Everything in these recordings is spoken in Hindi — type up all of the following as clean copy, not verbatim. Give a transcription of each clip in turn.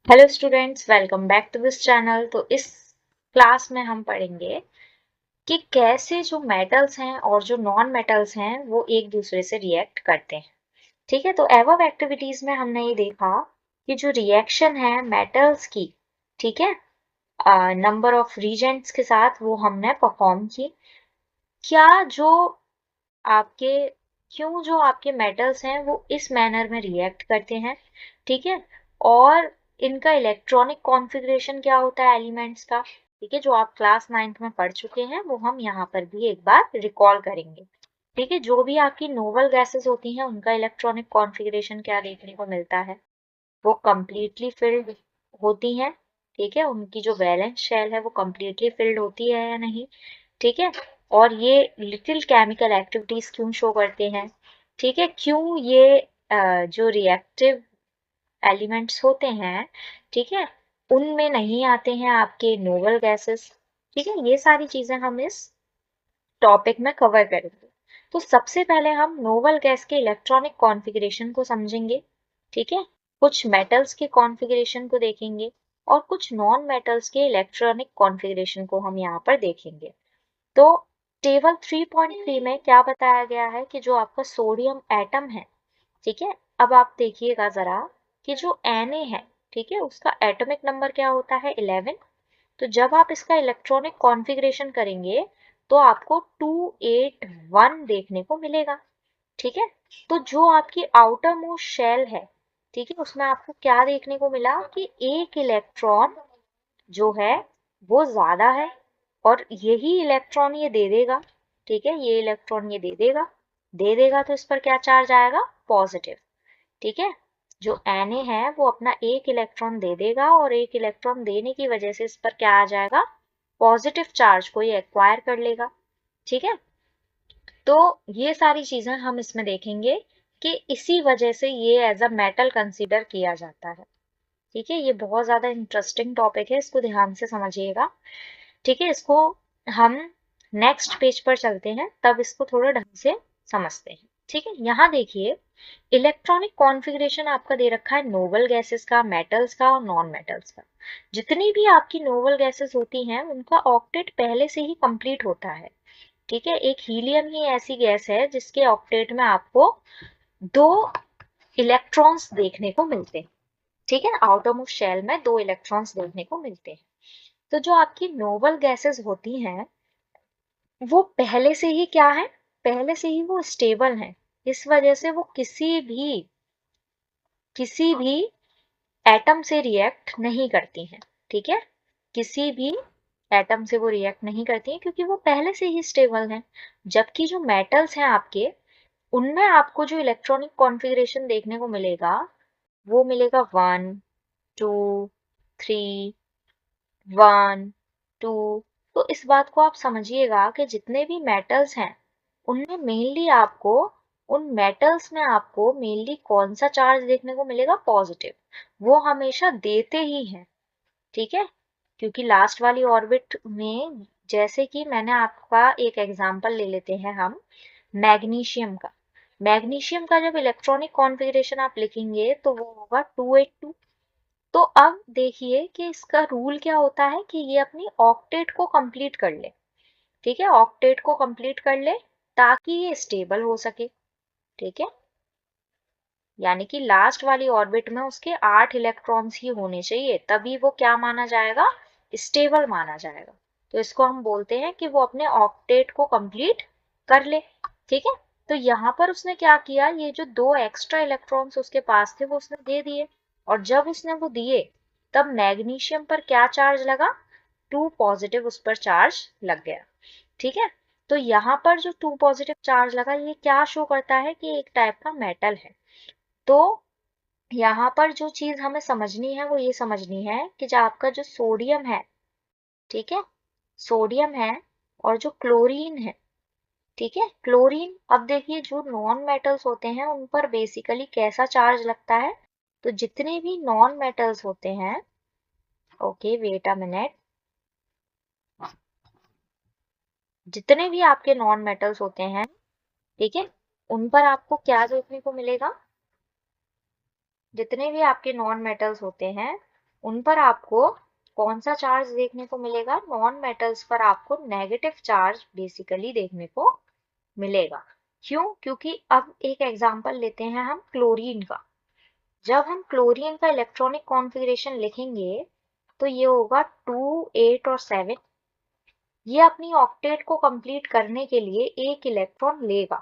Hello students, welcome back to this channel. तो इस क्लास में हम पढ़ेंगे कि कैसे जो मेटल्स हैं और जो नॉन मेटल्स हैं वो एक दूसरे से रिएक्ट करते हैं। ठीक है, तो एबव एक्टिविटीज में हमने ये देखा कि जो रिएक्शन है मेटल्स की, ठीक है, नंबर ऑफ रीजेंट्स के साथ वो हमने परफॉर्म की। क्या जो आपके क्यों जो आपके मेटल्स हैं वो इस मैनर में रिएक्ट करते हैं, ठीक है, और इनका इलेक्ट्रॉनिक कॉन्फ़िगरेशन क्या होता है एलिमेंट्स का, ठीक है, जो आप क्लास 9th में पढ़ चुके हैं वो हम यहाँ पर भी एक बार रिकॉल करेंगे। ठीक है, जो भी आपकी नोबल गैसेस होती हैं उनका इलेक्ट्रॉनिक कॉन्फ़िगरेशन क्या देखने को मिलता है, वो कंप्लीटली फिल्ड होती हैं। ठीक है, उनकी जो वैलेंस शेल है वो कंप्लीटली फिल्ड होती है या नहीं, ठीक है, और ये लिटिल केमिकल एक्टिविटीज क्यों शो करते हैं, ठीक है, क्यों ये जो रिएक्टिव एलिमेंट्स होते हैं, ठीक है, उनमें नहीं आते हैं आपके नोबल गैसेस। ठीक है, ये सारी चीजें हम इस टॉपिक में कवर करेंगे। तो सबसे पहले हम नोबल गैस के इलेक्ट्रॉनिक कॉन्फ़िगरेशन को समझेंगे। ठीक है, कुछ मेटल्स के कॉन्फ़िगरेशन को देखेंगे और कुछ नॉन मेटल्स के इलेक्ट्रॉनिक कॉन्फ़िगरेशन को हम यहाँ पर देखेंगे। तो टेबल 3.3 में क्या बताया गया है कि जो आपका सोडियम एटम है, ठीक है, अब आप देखिएगा जरा कि जो Na है, ठीक है, उसका एटॉमिक नंबर क्या होता है 11। तो जब आप इसका इलेक्ट्रॉनिक कॉन्फ़िगरेशन करेंगे तो आपको 281 देखने को मिलेगा। ठीक है, तो जो आपकी आउटर मोस्ट शेल है, ठीक है, उसमें आपको क्या देखने को मिला कि एक इलेक्ट्रॉन जो है वो ज्यादा है और यही इलेक्ट्रॉन ये दे देगा। ठीक है, ये इलेक्ट्रॉन ये दे देगा तो इस पर क्या चार्ज आएगा, पॉजिटिव। ठीक है, जो Na है वो अपना एक इलेक्ट्रॉन दे देगा और एक इलेक्ट्रॉन देने की वजह से इस पर क्या आ जाएगा, पॉजिटिव चार्ज को ये एक्वायर कर लेगा। ठीक है, तो ये सारी चीजें हम इसमें देखेंगे कि इसी वजह से ये एज अ मेटल कंसीडर किया जाता है। ठीक है, ये बहुत ज्यादा इंटरेस्टिंग टॉपिक है, इसको ध्यान से समझिएगा। ठीक है, इसको हम नेक्स्ट पेज पर चलते हैं तब इसको थोड़ा ढंग से समझते हैं। ठीक है, यहाँ देखिए इलेक्ट्रॉनिक कॉन्फ़िगरेशन आपका दे रखा है नोबल गैसेस का, मेटल्स का और नॉन मेटल्स का। जितनी भी आपकी नोबल गैसेस होती हैं उनका ऑक्टेट पहले से ही कंप्लीट होता है। ठीक है, एक हीलियम ही ऐसी गैस है जिसके ऑक्टेट में आपको दो इलेक्ट्रॉन्स देखने को मिलते हैं। ठीक है, आउटर मोस्ट शेल में दो इलेक्ट्रॉन्स देखने को मिलते हैं। तो जो आपकी नोबल गैसेस होती हैं वो पहले से ही क्या है, पहले से ही वो स्टेबल हैं। इस वजह से वो किसी भी एटम से रिएक्ट नहीं करती हैं। ठीक है, किसी भी एटम से वो रिएक्ट नहीं करती हैं क्योंकि वो पहले से ही स्टेबल हैं। जबकि जो मेटल्स हैं आपके, उनमें आपको जो इलेक्ट्रॉनिक कॉन्फ़िगरेशन देखने को मिलेगा वो मिलेगा 1 2 3 1 2। तो इस बात को आप समझिएगा कि जितने भी मेटल्स हैं उनमें मेनली आपको उन मेटल्स में आपको मेनली कौन सा चार्ज देखने को मिलेगा, पॉजिटिव। वो हमेशा देते ही हैं। ठीक है, क्योंकि लास्ट वाली ऑर्बिट में, जैसे कि मैंने आपका एक एग्जांपल ले लेते हैं हम मैग्नीशियम का। मैग्नीशियम का जब इलेक्ट्रॉनिक कॉन्फ़िगरेशन आप लिखेंगे तो वो होगा 282। तो अब देखिए कि इसका रूल क्या होता है कि ये अपनी ऑक्टेट को कंप्लीट कर ले। ठीक है, ऑक्टेट को कंप्लीट कर ले ताकि ये स्टेबल हो सके। ठीक है, यानी कि लास्ट वाली ऑर्बिट में उसके 8 इलेक्ट्रॉन्स ही होने चाहिए, तभी वो क्या माना जाएगा, स्टेबल माना जाएगा। तो इसको हम बोलते हैं कि वो अपने ऑक्टेट को कंप्लीट कर ले। ठीक है, तो यहाँ पर उसने क्या किया, ये जो दो एक्स्ट्रा इलेक्ट्रॉन्स उसके पास थे वो उसने दे दिए, और जब उसने वो दिए तब मैग्नीशियम पर क्या चार्ज लगा, 2 पॉजिटिव उस पर चार्ज लग गया। ठीक है, तो यहाँ पर जो 2 पॉजिटिव चार्ज लगा ये क्या शो करता है कि एक टाइप का मेटल है। तो यहाँ पर जो चीज हमें समझनी है वो ये समझनी है कि जो आपका जो सोडियम है, ठीक है, सोडियम है और जो क्लोरीन है, ठीक है, क्लोरीन, अब देखिए जो नॉन मेटल्स होते हैं उन पर बेसिकली कैसा चार्ज लगता है, तो जितने भी नॉन मेटल्स होते हैं, ओके वेट अ मिनट, जितने भी आपके नॉन मेटल्स होते हैं, ठीक है, उन पर आपको क्या देखने को मिलेगा, जितने भी आपके नॉन मेटल्स होते हैं उन पर आपको कौन सा चार्ज देखने को मिलेगा? नॉन मेटल्स पर आपको नेगेटिव चार्ज बेसिकली देखने को मिलेगा। क्यों? क्योंकि अब एक एग्जांपल लेते हैं हम क्लोरीन का। जब हम क्लोरीन का इलेक्ट्रॉनिक कॉन्फ़िगरेशन लिखेंगे तो ये होगा 2, 8 और 7। ये अपनी ऑक्टेट को कंप्लीट करने के लिए एक इलेक्ट्रॉन लेगा,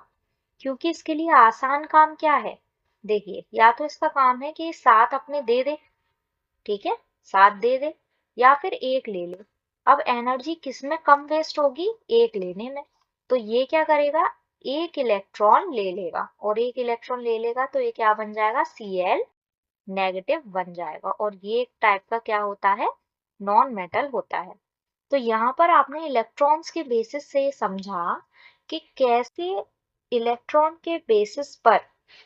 क्योंकि इसके लिए आसान काम क्या है? देखिए, या तो इसका काम है कि 7 अपने दे दे, ठीक है, 7 दे दे, या फिर एक ले ले। अब एनर्जी किस में कम वेस्ट होगी? एक लेने में। तो ये क्या करेगा? एक इलेक्ट्रॉन ले लेगा, और एक इलेक्ट्रॉन ले लेगा तो ये क्या बन जाएगा? Cl नेगेटिव बन जाएगा, और ये एक टाइप का क्या होता है? नॉन मेटल होता है। तो यहाँ पर आपने इलेक्ट्रॉन्स के बेसिस से समझा कि कैसे इलेक्ट्रॉन के बेसिस पर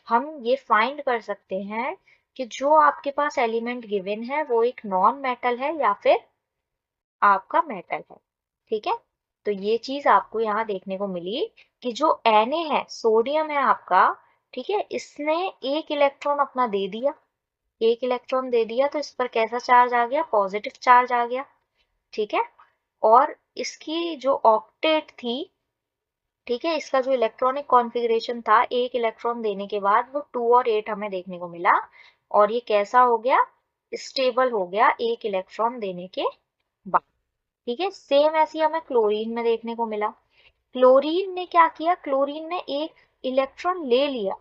हम ये फाइंड कर सकते हैं कि जो आपके पास एलिमेंट गिवन है वो एक नॉन मेटल है या फिर आपका मेटल है। ठीक है, तो ये चीज आपको यहाँ देखने को मिली कि जो Na है, सोडियम है आपका, ठीक है, इसने एक इलेक्ट्रॉन अपना दे दिया, एक इलेक्ट्रॉन दे दिया, तो इस पर कैसा चार्ज आ गया? पॉजिटिव चार्ज आ गया। ठीक है, और इसकी जो ऑक्टेट थी, ठीक है, इसका जो इलेक्ट्रॉनिक कॉन्फ़िगरेशन था, एक इलेक्ट्रॉन देने के बाद वो 2 और 8 हमें देखने को मिला, और ये कैसा हो गया? स्टेबल हो गया एक इलेक्ट्रॉन देने के बाद। ठीक है, सेम ऐसी हमें क्लोरीन में देखने को मिला। क्लोरीन ने क्या किया? क्लोरीन ने एक इलेक्ट्रॉन ले लिया,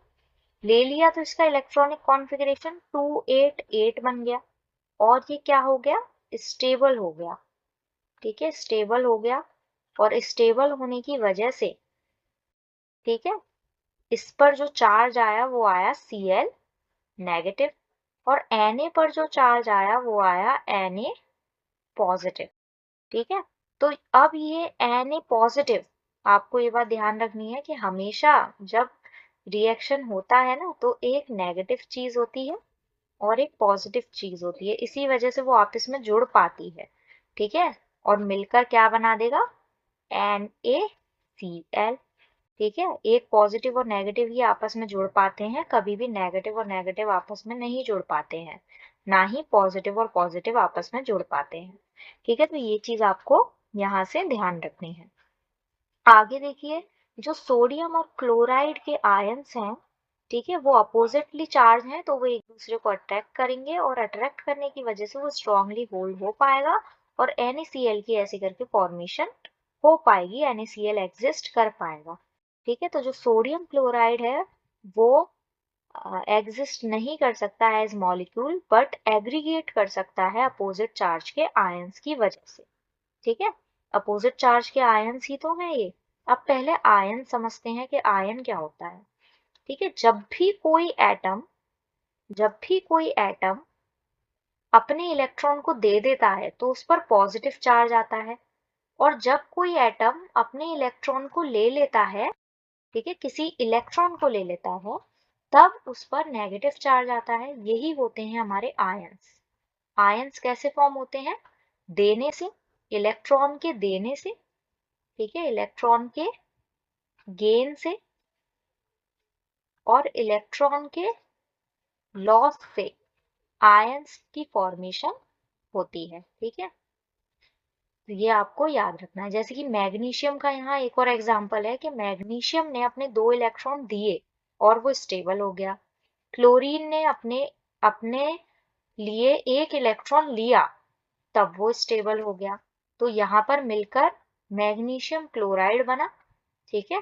ले लिया तो इसका इलेक्ट्रॉनिक कॉन्फ़िगरेशन 2, 8, 8 बन गया, और ये क्या हो गया? स्टेबल हो गया। ठीक है, स्टेबल हो गया, और स्टेबल होने की वजह से, ठीक है, इस पर जो चार्ज आया वो आया Cl नेगेटिव, और Na पर जो चार्ज आया वो आया Na पॉजिटिव। ठीक है, तो अब ये Na पॉजिटिव, आपको ये बात ध्यान रखनी है कि हमेशा जब रिएक्शन होता है ना, तो एक नेगेटिव चीज होती है और एक पॉजिटिव चीज होती है, इसी वजह से वो आपस में जुड़ पाती है। ठीक है, और मिलकर क्या बना देगा? NaCl। ठीक है, एक पॉजिटिव और नेगेटिव ही आपस में जुड़ पाते हैं, कभी भी नेगेटिव और नेगेटिव आपस में नहीं जुड़ पाते हैं, ना ही पॉजिटिव और पॉजिटिव आपस में जुड़ पाते हैं। ठीक है, तो ये चीज आपको यहाँ से ध्यान रखनी है। आगे देखिए, जो सोडियम और क्लोराइड के आयंस हैं, ठीक है, वो अपोजिटली चार्ज हैं, तो वो एक दूसरे को अट्रैक्ट करेंगे, और अट्रैक्ट करने की वजह से वो स्ट्रांगली होल्ड हो पाएगा, और NaCl की ऐसे करके फॉर्मेशन हो पाएगी, NaCl एग्जिस्ट कर पाएगा। ठीक है, तो जो सोडियम क्लोराइड है वो एग्जिस्ट नहीं कर सकता है एज मॉलिक्यूल, बट एग्रीगेट कर सकता है अपोजिट चार्ज के आयंस की वजह से। ठीक है, अपोजिट चार्ज के आयंस ही तो हैं ये। अब पहले आयन समझते हैं कि आयन क्या होता है। ठीक है, जब भी कोई एटम अपने इलेक्ट्रॉन को दे देता है तो उस पर पॉजिटिव चार्ज आता है, और जब कोई एटम अपने इलेक्ट्रॉन को ले लेता है, ठीक है, किसी इलेक्ट्रॉन को ले लेता है, तब उस पर नेगेटिव चार्ज आता है। यही होते हैं हमारे आयंस। आयंस कैसे फॉर्म होते हैं? देने से, इलेक्ट्रॉन के देने से, ठीक है, इलेक्ट्रॉन के गेन से, और इलेक्ट्रॉन के लॉस से आयंस की फॉर्मेशन होती है। ठीक है, तो ये आपको याद रखना है। जैसे कि मैग्नीशियम का यहाँ एक और एग्जांपल है कि मैग्नीशियम ने अपने 2 इलेक्ट्रॉन दिए और वो स्टेबल हो गया। क्लोरीन ने अपने अपने लिए एक इलेक्ट्रॉन लिया, तब वो स्टेबल हो गया। तो यहाँ पर मिलकर मैग्नीशियम क्लोराइड बना, ठीक है,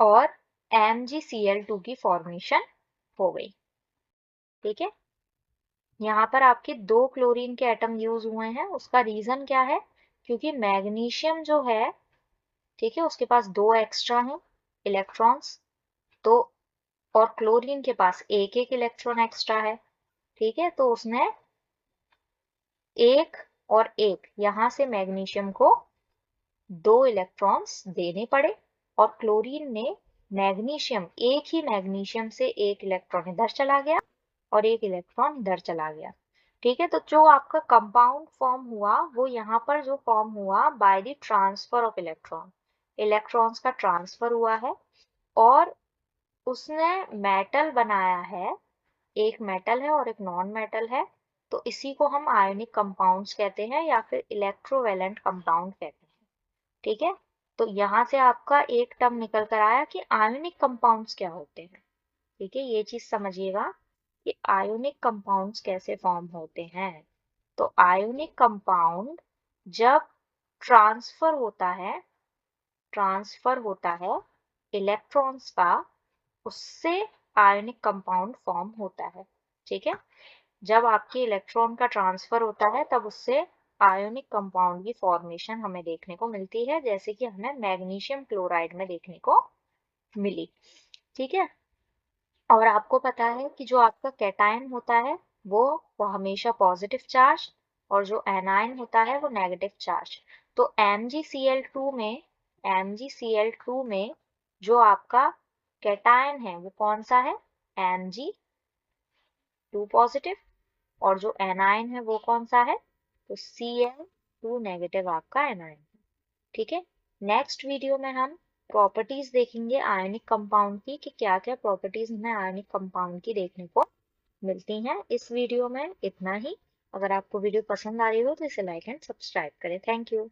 और MgCl2 की फॉर्मेशन हो गई। ठीक है, यहाँ पर आपके 2 क्लोरीन के एटम यूज हुए हैं, उसका रीजन क्या है? क्योंकि मैग्नीशियम जो है, ठीक है, उसके पास 2 एक्स्ट्रा हैं इलेक्ट्रॉन्स, तो और क्लोरीन के पास एक एक इलेक्ट्रॉन एक्स्ट्रा है। ठीक है, तो उसने एक और एक, यहाँ से मैग्नीशियम को 2 इलेक्ट्रॉन्स देने पड़े, और क्लोरीन ने मैग्नीशियम, एक ही मैग्नीशियम से एक इलेक्ट्रॉन इधर चला गया और एक इलेक्ट्रॉन इधर चला गया। ठीक है, तो जो आपका कंपाउंड फॉर्म हुआ वो यहाँ पर जो फॉर्म हुआ by the transfer of electron, electrons का ट्रांसफर हुआ है, और उसने मेटल बनाया है, एक मेटल है और एक नॉन मेटल है। तो इसी को हम आयोनिक कंपाउंड्स कहते हैं या फिर इलेक्ट्रोवैलेंट कंपाउंड कहते हैं। ठीक है, तो यहाँ से आपका एक टर्म निकल कर आया कि आयोनिक कंपाउंड्स क्या होते हैं। ठीक है, ये चीज समझिएगा कि आयोनिक कंपाउंड्स कैसे फॉर्म होते हैं। तो आयोनिक कंपाउंड जब ट्रांसफर होता है इलेक्ट्रॉन्स का, उससे आयोनिक कंपाउंड फॉर्म होता है। ठीक है, जब आपके इलेक्ट्रॉन का ट्रांसफर होता है तब उससे आयोनिक कंपाउंड की फॉर्मेशन हमें देखने को मिलती है, जैसे कि हमें मैग्नीशियम क्लोराइड में देखने को मिली। ठीक है, और आपको पता है कि जो आपका कैटायन होता है वो हमेशा पॉजिटिव चार्ज, और जो एनायन होता है वो नेगेटिव चार्ज। तो MgCl2 में जो आपका कैटायन है वो कौन सा है, Mg2 पॉजिटिव, और जो एनायन है वो कौन सा है, तो Cl2 नेगेटिव आपका एनायन है। ठीक है, नेक्स्ट वीडियो में हम प्रॉपर्टीज देखेंगे आयनिक कंपाउंड की, कि क्या क्या प्रॉपर्टीज हमें आयनिक कंपाउंड की देखने को मिलती हैं। इस वीडियो में इतना ही। अगर आपको वीडियो पसंद आ रही हो तो इसे लाइक एंड सब्सक्राइब करें। Thank you.